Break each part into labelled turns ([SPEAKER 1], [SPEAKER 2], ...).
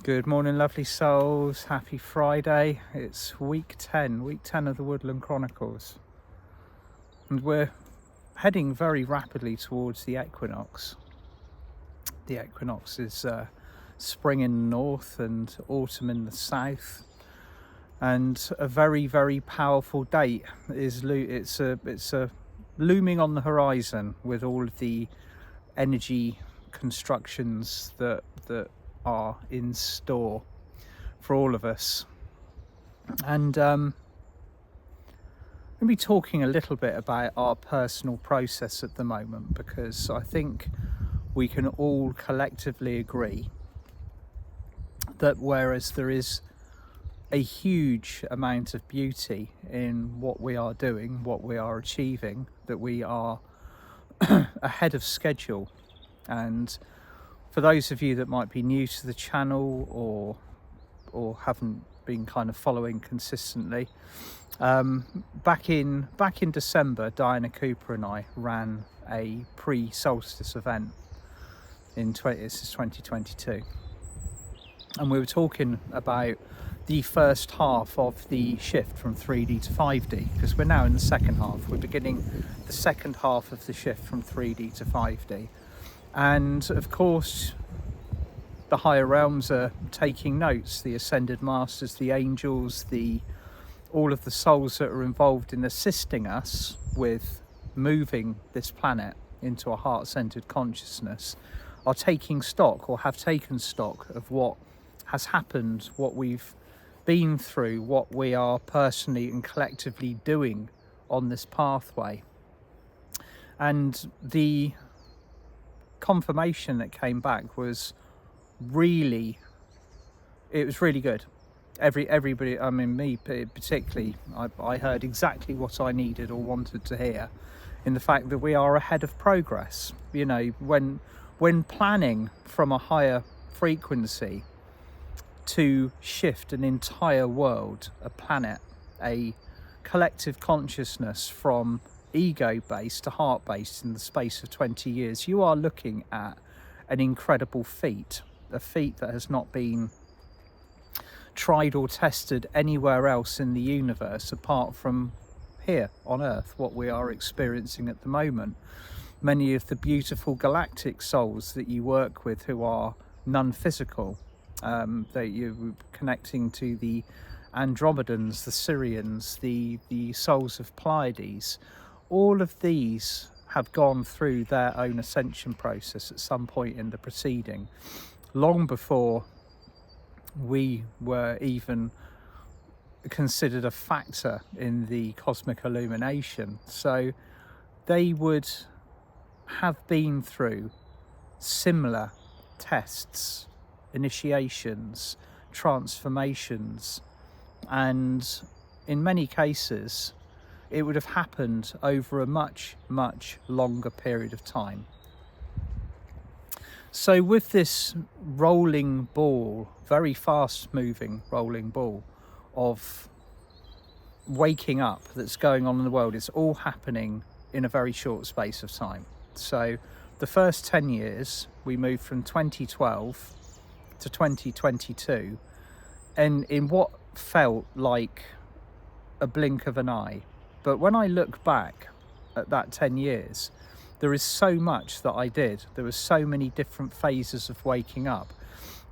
[SPEAKER 1] Good morning, lovely souls. Happy Friday. It's week 10 of the Woodland Chronicles. And we're heading very rapidly towards the equinox. The equinox is spring in the north and autumn in the south. And a very, very powerful date is it's looming on the horizon with all of the energy constructions that are in store for all of us. And I'm going to be talking a little bit about our personal process at the moment, because I think we can all collectively agree that whereas there is a huge amount of beauty in what we are doing, what we are achieving, that we are ahead of schedule. And for those of you that might be new to the channel or haven't been kind of following consistently, back in December, Diana Cooper and I ran a pre-solstice event this is 2022, and we were talking about the first half of the shift from 3D to 5D, because we're now in the second half. We're beginning the second half of the shift from 3D to 5D. And of course, the higher realms are taking notes, the ascended masters, the angels, all of the souls that are involved in assisting us with moving this planet into a heart-centered consciousness are taking stock, or have taken stock, of what has happened, what we've been through, what we are personally and collectively doing on this pathway. And the confirmation that came back was really good. Everybody, I mean me particularly, I heard exactly what I needed or wanted to hear, in the fact that we are ahead of progress. You know, when planning from a higher frequency to shift an entire world, a planet, a collective consciousness from ego-based to heart-based in the space of 20 years, you are looking at an incredible feat, a feat that has not been tried or tested anywhere else in the universe apart from here on Earth, what we are experiencing at the moment. Many of the beautiful galactic souls that you work with who are non-physical, that you're connecting to the Andromedans, the Syrians, the souls of Pleiades, all of these have gone through their own ascension process at some point in the proceeding, long before we were even considered a factor in the cosmic illumination. So they would have been through similar tests, initiations, transformations, and in many cases it would have happened over a much, much longer period of time. So with this rolling ball, very fast moving rolling ball of waking up that's going on in the world, it's all happening in a very short space of time. So the first 10 years, we moved from 2012 to 2022, and in what felt like a blink of an eye. But when I look back at that 10 years, there is so much that I did. There were so many different phases of waking up.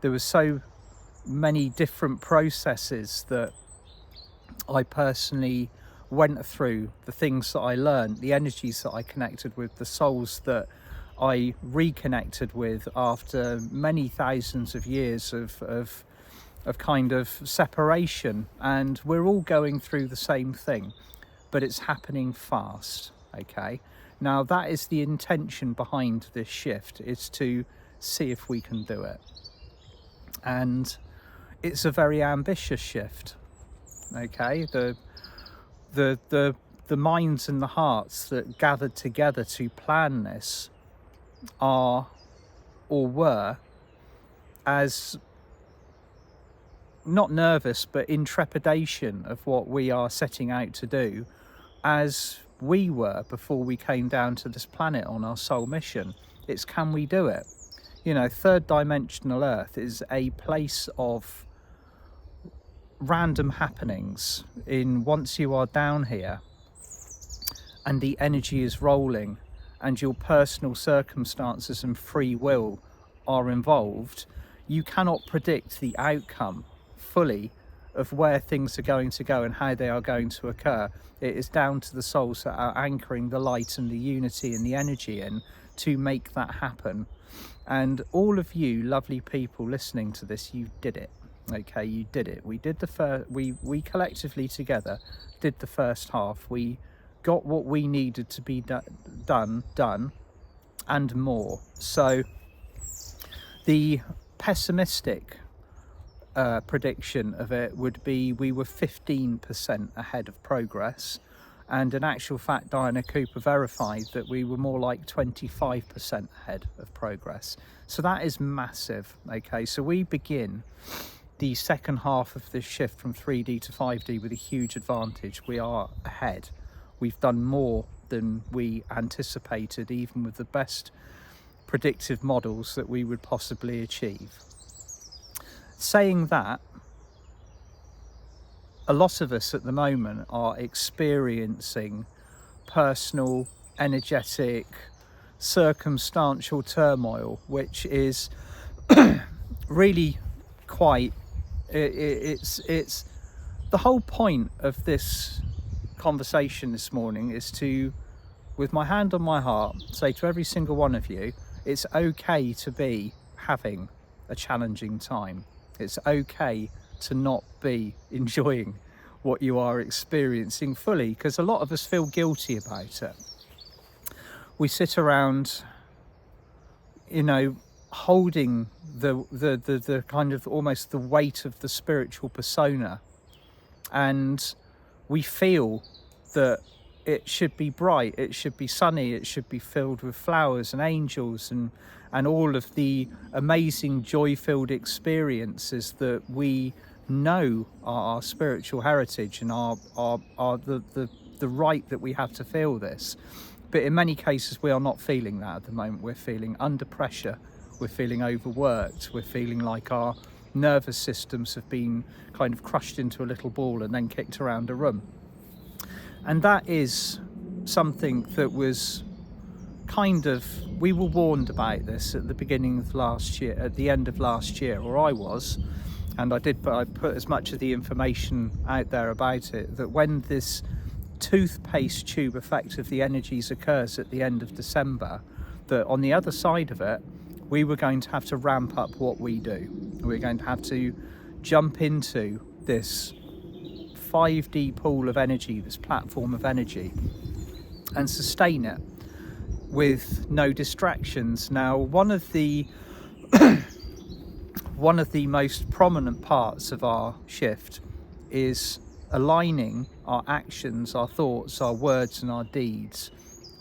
[SPEAKER 1] There were so many different processes that I personally went through, the things that I learned, the energies that I connected with, the souls that I reconnected with after many thousands of years of kind of separation. And we're all going through the same thing, but it's happening fast. Okay, now that is the intention behind this shift, is to see if we can do it. And it's a very ambitious shift. Okay, the minds and the hearts that gathered together to plan this are, or were, as not nervous but in trepidation of what we are setting out to do as we were before we came down to this planet on our soul mission. It's, can we do it? You know, third dimensional Earth is a place of random happenings. Once you are down here and the energy is rolling and your personal circumstances and free will are involved, you cannot predict the outcome fully of where things are going to go and how they are going to occur. It is down to the souls that are anchoring the light and the unity and the energy in to make that happen. And all of you lovely people listening to this, you did it. Okay, you did it. We did the first, we collectively together did the first half. We got what we needed to be done and more. So the pessimistic prediction of it would be we were 15% ahead of progress, and in actual fact Diana Cooper verified that we were more like 25% ahead of progress. So that is massive. Okay, so we begin the second half of this shift from 3D to 5D with a huge advantage. We are ahead. We've done more than we anticipated, even with the best predictive models that we would possibly achieve. Saying that, a lot of us at the moment are experiencing personal, energetic, circumstantial turmoil, which is really quite, it's the whole point of this conversation this morning is to, with my hand on my heart, say to every single one of you, it's okay to be having a challenging time. It's okay to not be enjoying what you are experiencing fully, because a lot of us feel guilty about it. We sit around, you know, holding the kind of almost the weight of the spiritual persona, and we feel that it should be bright, it should be sunny, it should be filled with flowers and angels and all of the amazing joy-filled experiences that we know are our spiritual heritage and are the right that we have to feel this. But in many cases we are not feeling that at the moment. We're feeling under pressure, we're feeling overworked, we're feeling like our nervous systems have been kind of crushed into a little ball and then kicked around a room. And that is something that was kind of, we were warned about this at the beginning of last year, at the end of last year, or I was, and I put as much of the information out there about it, that when this toothpaste tube effect of the energies occurs at the end of December, that on the other side of it, we were going to have to ramp up what we do. We're going to have to jump into this 5D pool of energy, this platform of energy, and sustain it with no distractions. Now, one of the most prominent parts of our shift is aligning our actions, our thoughts, our words and our deeds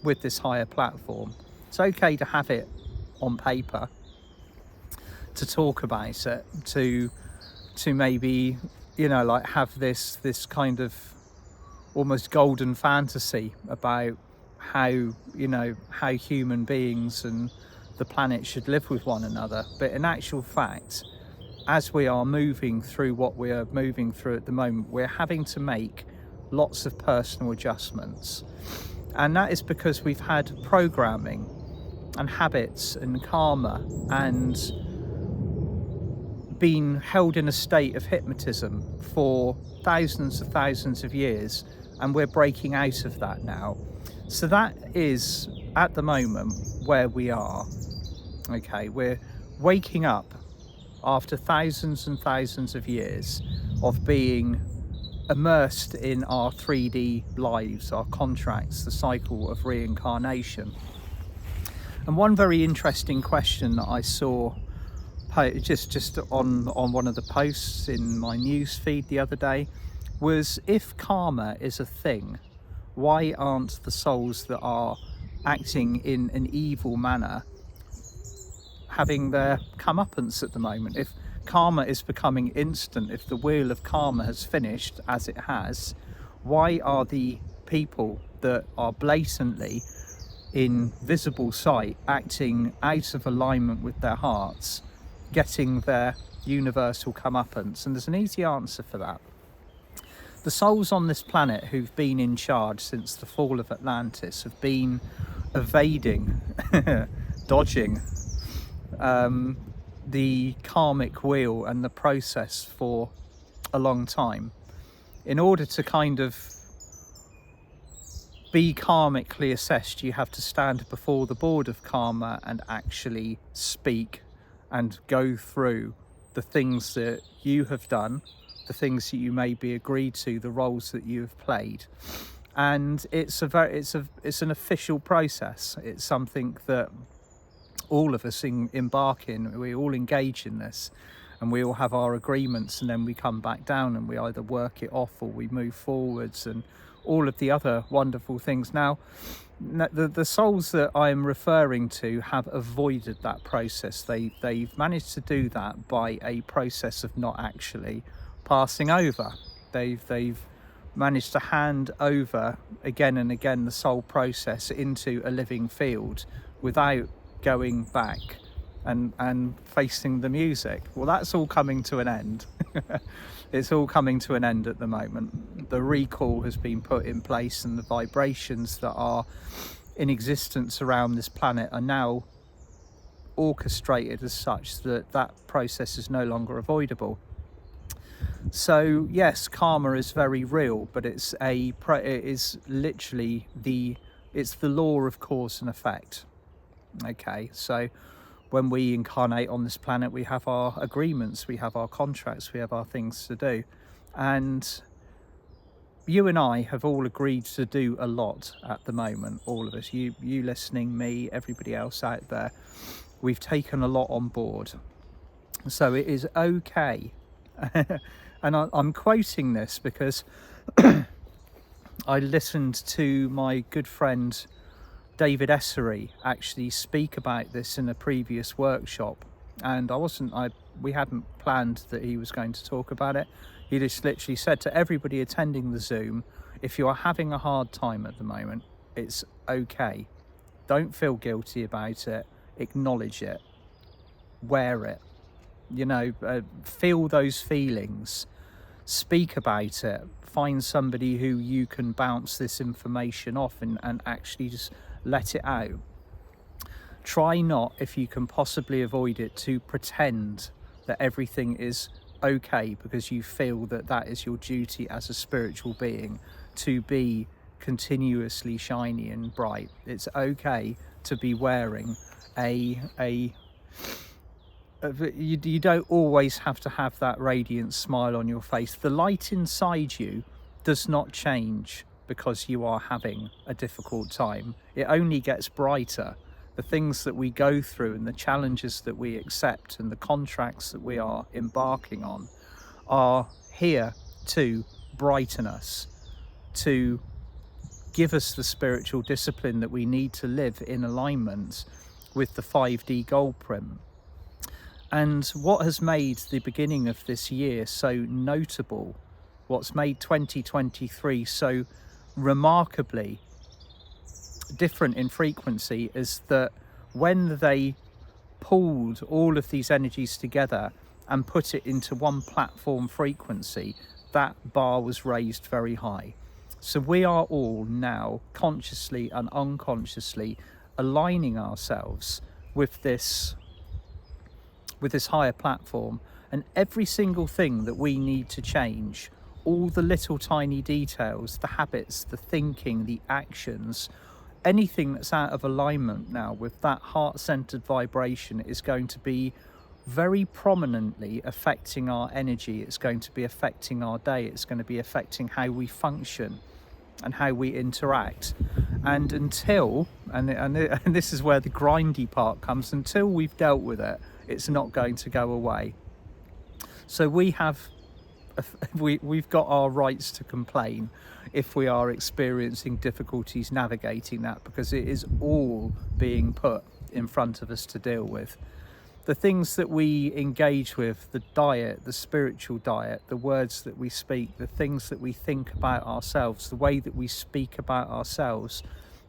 [SPEAKER 1] with this higher platform. It's okay to have it on paper, to talk about it, to maybe, you know, like have this kind of almost golden fantasy about how, you know, how human beings and the planet should live with one another. But in actual fact, as we are moving through what we are moving through at the moment, we're having to make lots of personal adjustments. And that is because we've had programming and habits and karma and been held in a state of hypnotism for thousands of years, and we're breaking out of that now. So that is at the moment where we are. Okay, we're waking up after thousands and thousands of years of being immersed in our 3D lives, our contracts, the cycle of reincarnation. And one very interesting question that I saw just on one of the posts in my news feed the other day was, if karma is a thing, why aren't the souls that are acting in an evil manner having their comeuppance at the moment? If karma is becoming instant, if the wheel of karma has finished as it has, why are the people that are blatantly in visible sight, acting out of alignment with their hearts, getting their universal comeuppance? And there's an easy answer for that. The souls on this planet who've been in charge since the fall of Atlantis have been evading, dodging the karmic wheel and the process for a long time. In order to kind of be karmically assessed, you have to stand before the board of karma and actually speak and go through the things that you have done, the things that you may be agreed to, the roles that you have played. And it's an official process. It's something that all of us embark in. We all engage in this, and we all have our agreements, and then we come back down and we either work it off or we move forwards, and all of the other wonderful things. Now, the souls that I'm referring to have avoided that process. They've managed to do that by a process of not actually passing over. They've managed to hand over again and again the soul process into a living field without going back and facing the music. Well, that's all coming to an end. It's all coming to an end at the moment. The recall has been put in place, and the vibrations that are in existence around this planet are now orchestrated as such that that process is no longer avoidable. So yes, karma is very real, but it is literally the law of cause and effect. Okay, so when we incarnate on this planet, we have our agreements, we have our contracts, we have our things to do. And you and I have all agreed to do a lot at the moment, all of us, you listening, me, everybody else out there. We've taken a lot on board. So it is okay. And I'm quoting this because I listened to my good friend David Essery actually speak about this in a previous workshop, and we hadn't planned that he was going to talk about it. He just literally said to everybody attending the Zoom, if you are having a hard time at the moment, it's okay. Don't feel guilty about it. Acknowledge it. Wear it. Feel those feelings. Speak about it. Find somebody who you can bounce this information off and actually just let it out. Try not, if you can possibly avoid it, to pretend that everything is okay because you feel that that is your duty as a spiritual being, to be continuously shiny and bright. It's okay to be wearing you don't always have to have that radiant smile on your face. The light inside you does not change because you are having a difficult time. It only gets brighter. The things that we go through and the challenges that we accept and the contracts that we are embarking on are here to brighten us, to give us the spiritual discipline that we need to live in alignment with the 5D gold print. And what has made the beginning of this year so notable, what's made 2023 so remarkably different in frequency, is that when they pulled all of these energies together and put it into one platform frequency, that bar was raised very high. So we are all now consciously and unconsciously aligning ourselves with this higher platform, and every single thing that we need to change, all the little tiny details, the habits, the thinking, the actions, anything that's out of alignment now with that heart-centered vibration is going to be very prominently affecting our energy. It's going to be affecting our day. It's going to be affecting how we function and how we interact. And until, and this is where the grindy part comes, until we've dealt with it, it's not going to go away. So we've got our rights to complain if we are experiencing difficulties navigating that, because it is all being put in front of us to deal with. The things that we engage with, the diet, the spiritual diet, the words that we speak, the things that we think about ourselves, the way that we speak about ourselves,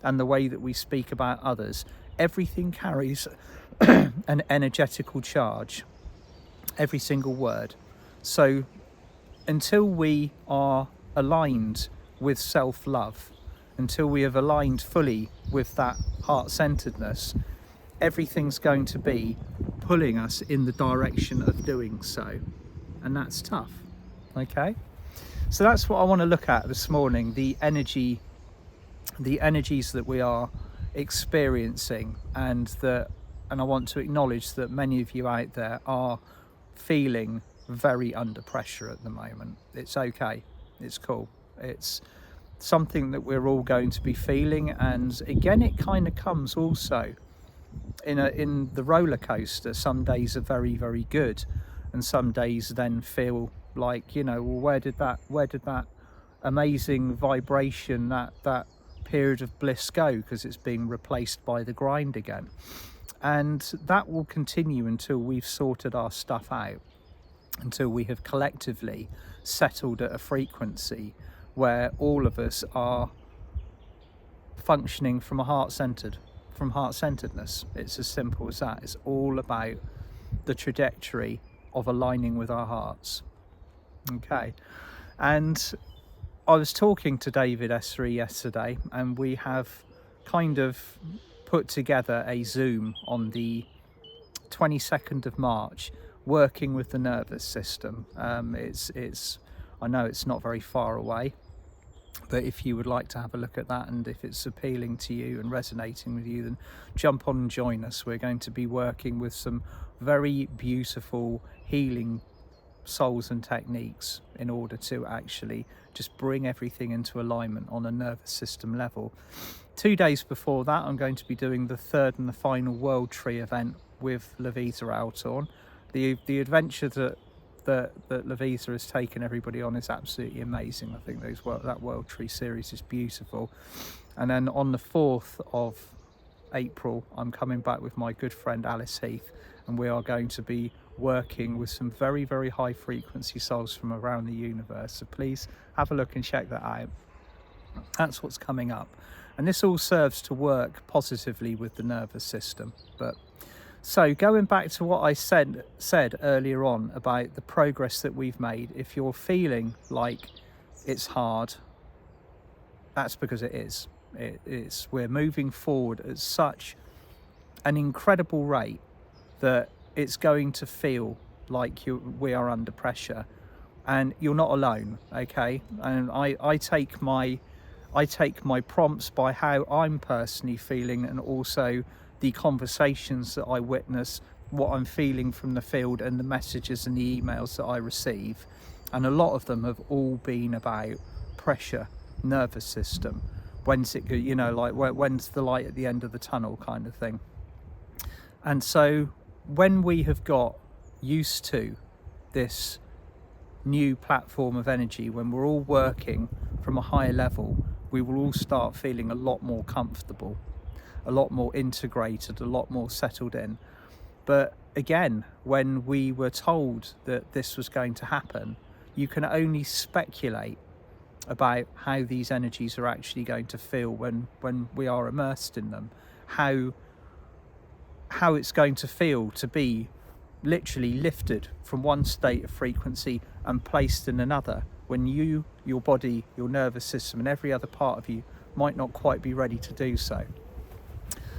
[SPEAKER 1] and the way that we speak about others, everything carries an energetical charge, every single word. So until we are aligned with self-love, until we have aligned fully with that heart-centeredness, everything's going to be pulling us in the direction of doing so, and that's tough. Okay, so that's what I want to look at this morning, the energies that we are experiencing, and I want to acknowledge that many of you out there are feeling very under pressure at the moment. It's okay, it's cool, it's something that we're all going to be feeling. And again, it kind of comes also in the roller coaster. Some days are very, very good, and some days then feel like, you know, well, where did that amazing vibration, that period of bliss go, because it's being replaced by the grind again. And that will continue until we've sorted our stuff out, until we have collectively settled at a frequency where all of us are functioning from heart-centeredness. It's as simple as that. It's all about the trajectory of aligning with our hearts. Okay, and I was talking to David Esri yesterday, and we have kind of put together a Zoom on the 22nd of March, working with the nervous system. I know it's not very far away, but if you would like to have a look at that, and if it's appealing to you and resonating with you, then jump on and join us. We're going to be working with some very beautiful healing souls and techniques in order to actually just bring everything into alignment on a nervous system level. 2 days before that, I'm going to be doing the third and the final World Tree event with Levita Altorn. The adventure that Levita has taken everybody on is absolutely amazing. I think that World Tree series is beautiful. And then on the 4th of April, I'm coming back with my good friend Alice Heath, and we are going to be working with some very, very high frequency souls from around the universe. So please have a look and check that out. That's what's coming up, and this all serves to work positively with the nervous system. But so going back to what I said earlier on about the progress that we've made, if you're feeling like it's hard, that's because it is. We're moving forward at such an incredible rate that it's going to feel like we are under pressure, and you're not alone. Okay, and I take my prompts by how I'm personally feeling, and also the conversations that I witness, what I'm feeling from the field, and the messages and the emails that I receive. And a lot of them have all been about pressure, nervous system, when's it, you know, like when's the light at the end of the tunnel kind of thing. And so when we have got used to this new platform of energy, when we're all working from a higher level, we will all start feeling a lot more comfortable, a lot more integrated, a lot more settled in. But again, when we were told that this was going to happen, you can only speculate about how these energies are actually going to feel when we are immersed in them, how it's going to feel to be literally lifted from one state of frequency and placed in another, when your body, your nervous system, and every other part of you might not quite be ready to do so.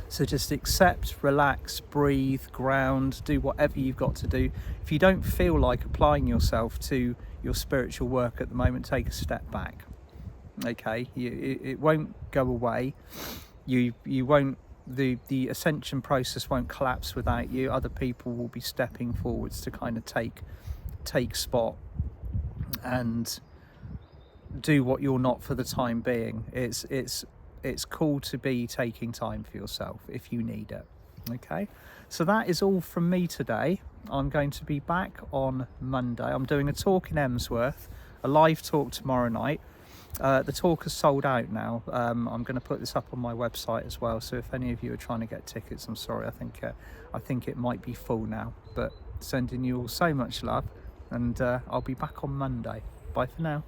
[SPEAKER 1] So just accept, relax, breathe, ground, do whatever you've got to do. If you don't feel like applying yourself to your spiritual work at the moment, take a step back. Okay, it won't go away. You won't. The ascension process won't collapse without you. Other people will be stepping forwards to kind of take spot and do what you're not for the time being. It's cool to be taking time for yourself if you need it. Okay, so that is all from me today. I'm going to be back on Monday. I'm doing a talk in Emsworth, a live talk tomorrow night. The talk is sold out now. I'm going to put this up on my website as well, so if any of you are trying to get tickets, I'm sorry, I think it might be full now. But sending you all so much love, and I'll be back on Monday. Bye for now.